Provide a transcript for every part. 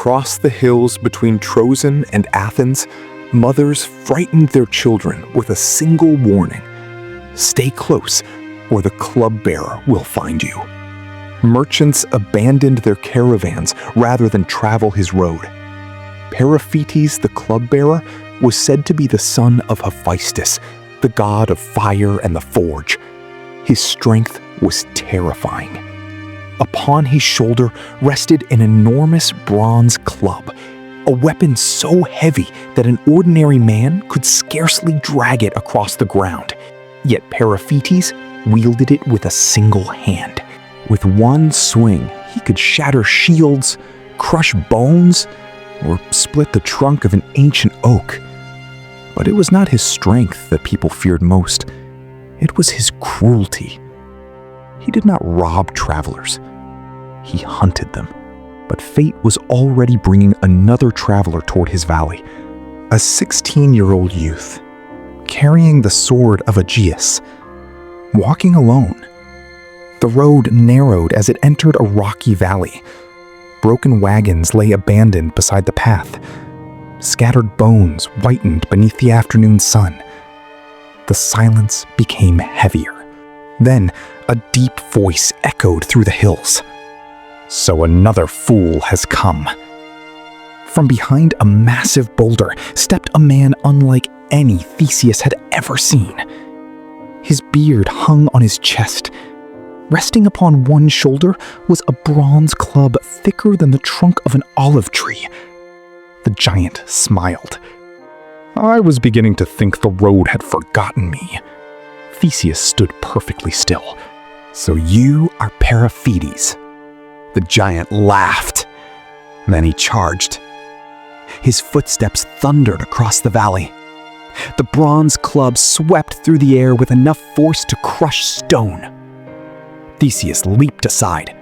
Across the hills between Troezen and Athens, mothers frightened their children with a single warning: stay close, or the club bearer will find you. Merchants abandoned their caravans rather than travel his road. Periphetes, the club bearer, was said to be the son of Hephaestus, the god of fire and the forge. His strength was terrifying. Upon his shoulder rested an enormous bronze club, a weapon so heavy that an ordinary man could scarcely drag it across the ground. Yet Periphetes wielded it with a single hand. With one swing, he could shatter shields, crush bones, or split the trunk of an ancient oak. But it was not his strength that people feared most. It was his cruelty. He did not rob travelers. He hunted them. But fate was already bringing another traveler toward his valley, a 16-year-old youth, carrying the sword of Aegeus, walking alone. The road narrowed as it entered a rocky valley. Broken wagons lay abandoned beside the path. Scattered bones whitened beneath the afternoon sun. The silence became heavier. Then a deep voice echoed through the hills. So another fool has come. From behind a massive boulder stepped a man unlike any Theseus had ever seen. His beard hung on his chest. Resting upon one shoulder was a bronze club thicker than the trunk of an olive tree. The giant smiled. I was beginning to think the road had forgotten me. Theseus stood perfectly still. So you are Periphetes. The giant laughed. Then he charged. His footsteps thundered across the valley. The bronze club swept through the air with enough force to crush stone. Theseus leaped aside.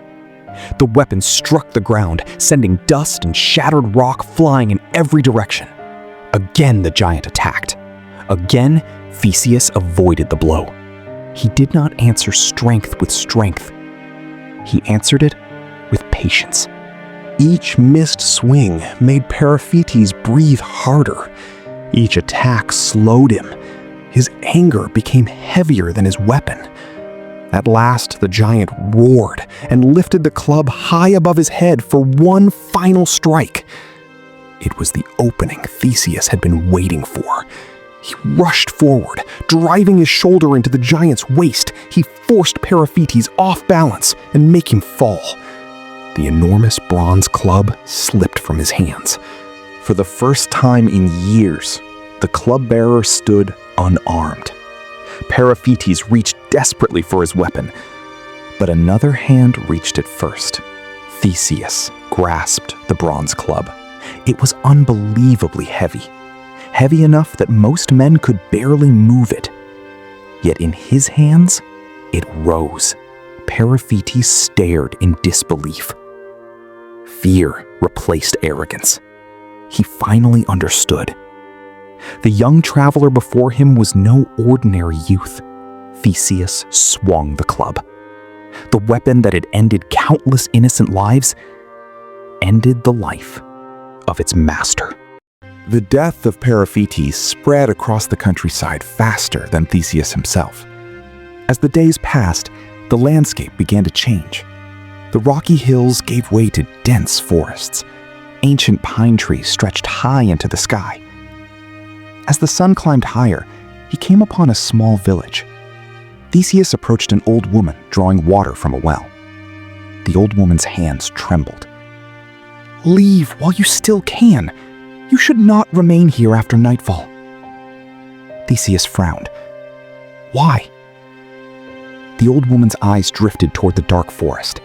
The weapon struck the ground, sending dust and shattered rock flying in every direction. Again the giant attacked. Again, Theseus avoided the blow. He did not answer strength with strength. He answered it with patience. Each missed swing made Periphetes breathe harder. Each attack slowed him. His anger became heavier than his weapon. At last, the giant roared and lifted the club high above his head for one final strike. It was the opening Theseus had been waiting for. He rushed forward, driving his shoulder into the giant's waist. He forced Periphetes off balance and make him fall. The enormous bronze club slipped from his hands. For the first time in years, the club bearer stood unarmed. Periphetes reached desperately for his weapon, but another hand reached it first. Theseus grasped the bronze club. It was unbelievably heavy, heavy enough that most men could barely move it. Yet in his hands, it rose. Periphetes stared in disbelief. Fear replaced arrogance. He finally understood. The young traveler before him was no ordinary youth. Theseus swung the club. The weapon that had ended countless innocent lives ended the life of its master. The death of Periphetes spread across the countryside faster than Theseus himself. As the days passed, the landscape began to change. The rocky hills gave way to dense forests. Ancient pine trees stretched high into the sky. As the sun climbed higher, he came upon a small village. Theseus approached an old woman drawing water from a well. The old woman's hands trembled. "Leave while you still can. You should not remain here after nightfall." Theseus frowned. "Why?" The old woman's eyes drifted toward the dark forest.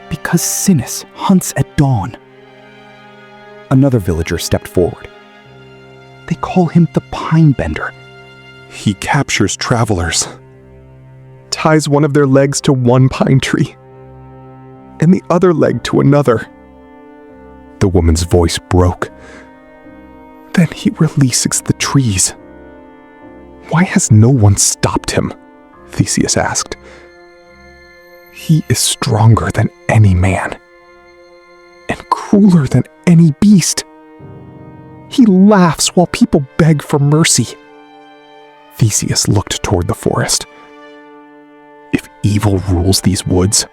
"Because Sinis hunts at dawn." Another villager stepped forward. "They call him the Pine Bender. He captures travelers, ties one of their legs to one pine tree, and the other leg to another." The woman's voice broke. "Then he releases the trees." "Why has no one stopped him?" Theseus asked. "He is stronger than any man, and crueler than any beast. He laughs while people beg for mercy." Theseus looked toward the forest. "If evil rules these woods,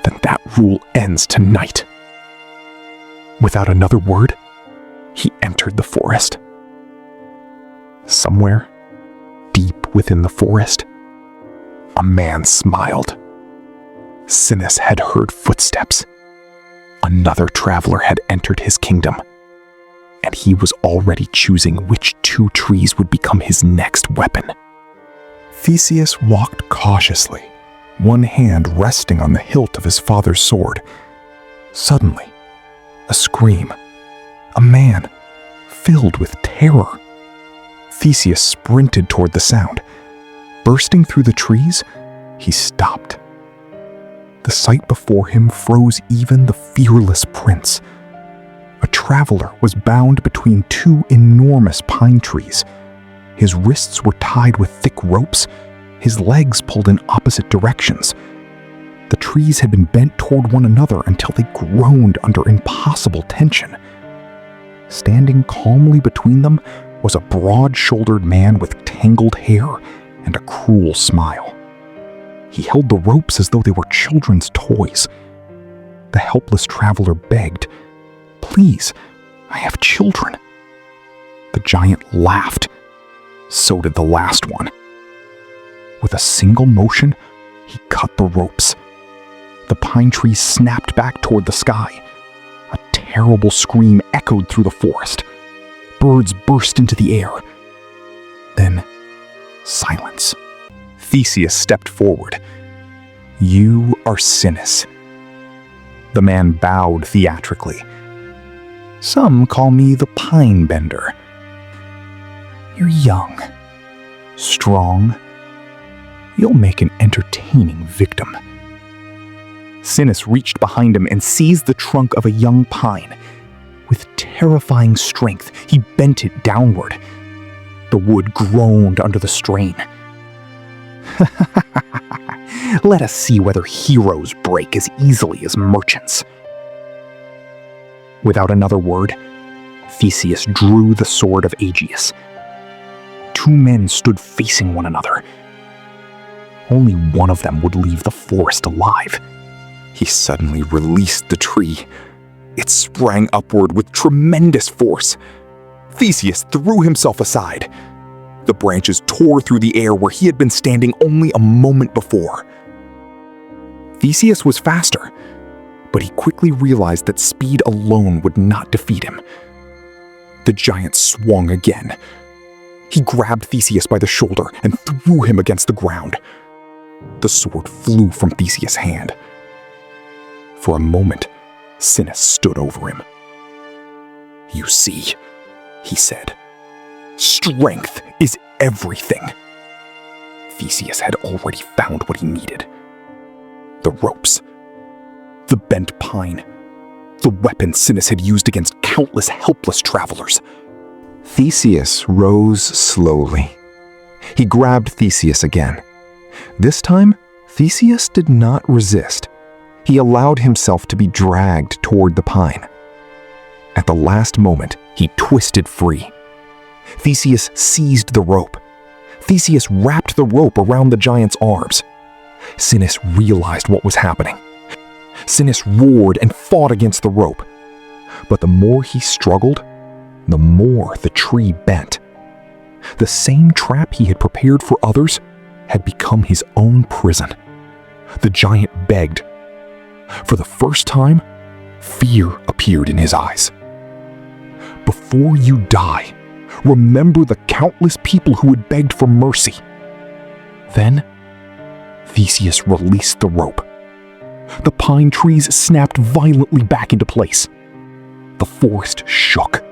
then that rule ends tonight." Without another word, he entered the forest. Somewhere, deep within the forest, a man smiled. Sinis had heard footsteps. Another traveler had entered his kingdom, and he was already choosing which 2 trees would become his next weapon. Theseus walked cautiously, one hand resting on the hilt of his father's sword. Suddenly, a scream. A man, filled with terror. Theseus sprinted toward the sound. Bursting through the trees, he stopped. The sight before him froze even the fearless prince. A traveler was bound between 2 enormous pine trees. His wrists were tied with thick ropes, his legs pulled in opposite directions. The trees had been bent toward one another until they groaned under impossible tension. Standing calmly between them was a broad-shouldered man with tangled hair and a cruel smile. He held the ropes as though they were children's toys. The helpless traveler begged, "Please, I have children." The giant laughed. So did the last one. With a single motion, he cut the ropes. The pine trees snapped back toward the sky. A terrible scream echoed through the forest. Birds burst into the air. Then, silence. Theseus stepped forward. "You are Sinis." The man bowed theatrically. "Some call me the Pine Bender. You're young, strong. You'll make an entertaining victim." Sinis reached behind him and seized the trunk of a young pine. With terrifying strength, he bent it downward. The wood groaned under the strain. "Let us see whether heroes break as easily as merchants." Without another word, Theseus drew the sword of Aegeus. 2 men stood facing one another. Only one of them would leave the forest alive. He suddenly released the tree. It sprang upward with tremendous force. Theseus threw himself aside. The branches tore through the air where he had been standing only a moment before. Theseus was faster, but he quickly realized that speed alone would not defeat him. The giant swung again. He grabbed Theseus by the shoulder and threw him against the ground. The sword flew from Theseus' hand. For a moment, Sinis stood over him. "You see," he said, "strength is everything." Theseus had already found what he needed. The ropes, the bent pine, the weapon Sinis had used against countless helpless travelers. Theseus rose slowly. He grabbed Theseus again. This time, Theseus did not resist. He allowed himself to be dragged toward the pine. At the last moment, he twisted free. Theseus seized the rope. Theseus wrapped the rope around the giant's arms. Sinis realized what was happening. Sinis roared and fought against the rope. But the more he struggled, the more the tree bent. The same trap he had prepared for others had become his own prison. The giant begged. For the first time, fear appeared in his eyes. "Before you die, remember the countless people who had begged for mercy." Then, Theseus released the rope. The pine trees snapped violently back into place. The forest shook.